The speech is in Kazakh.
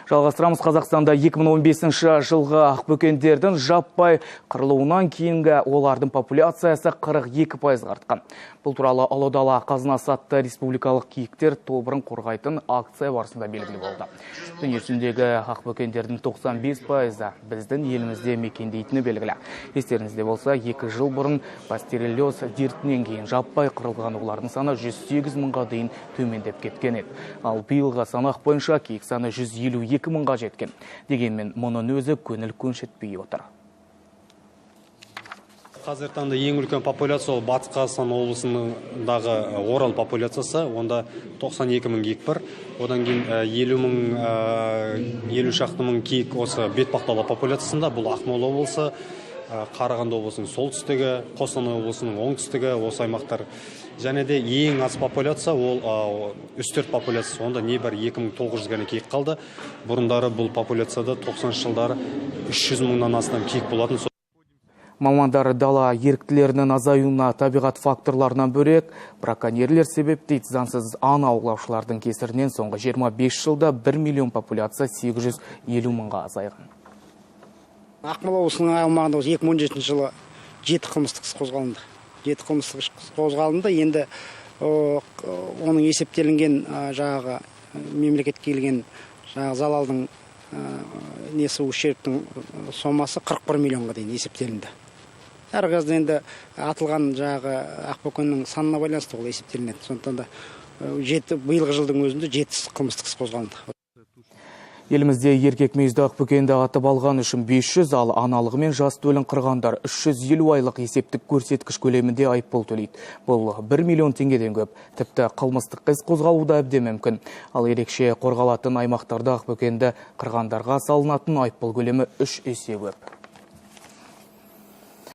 Жалғастырамыз. Қазақстанда 2015 жылғы ақбөкендердің жаппай қырылуынан кейінгі олардың популяциясы 42% артқан. Бұл туралы Ұлы дала қазынасы атты республикалық киіктер тобырын қорғайтын акция барысында белгілі болды. Дүниесіндегі ақбөкендердің 95%-і біздің елімізде мекендейтіні белгілі. Естеріңізде болса, 2 жыл бұрын пастереллез дертінен кейін жаппай қырылған олардың саны 108 мыңға дейін төмендеп кеткен еді. Ал биылғы санақ бойынша киік саны 152 мыңға жеткен. Дегенмен мұның өзі көңіл көншітпей отыр. Қазіргі таңда ең үлкен популяция ол Батыс Қазақстан облысындағы Орал популяциясы, онда 92 мың киік бар. Одан кейін 50 шақты мың киік осы Бетпақдала популяциясында, бұл Ақмола облысы, Қарағанды облысының солтүстігі, Қостанай облысының оңтүстігі, осы аймақтар. Және де ең аз популяция ол үстірт популяциясы, онда небір 2900 ғана киік қалды. Бұрындары бұл популяцияда 90 жылдары 300 мыңнан астам киік болатын. Мамандар дала еріктілерінің азаюына табиғат факторларынан бөлек, браконьерлер себеп дейді, заңсыз аң аулаушылардың кесірінен соңғы 25 жылда 1 миллион популяция 850 мыңға азайған. Ақмола облысының аумағында 2017 жылы 7 қылмыстық іс қозғалынды. 7 қылмыстық іс қозғалынды. Енді оның есептелінген жаңағы мемлекетке келген жаңағы залалдың несі ущербтің сомасы 41 миллионға дейін есептелінді. Әрқазда енді атылған жағы ақбөкеннің санына байланысты ол есептелінеді. Сондықтан да биылғы жылдың өзінде 7 қылмыстық іс қозғалынды. Елімізде еркек мүйізді ақбөкенді атып алған үшін 500, ал аналығы мен жас төлін қырғандар 350 айлық есептік көрсеткіш көлемінде айыппұл төлейді. Бұл 1 миллион теңгеден көп. Тіпті қылмыстық іс қозғалуы әбден мүмкін. Ал ерекше қорғалатын аймақтарда ақбөкенді қырғандарға салынатын айыппұл көлемі 3 есе көп.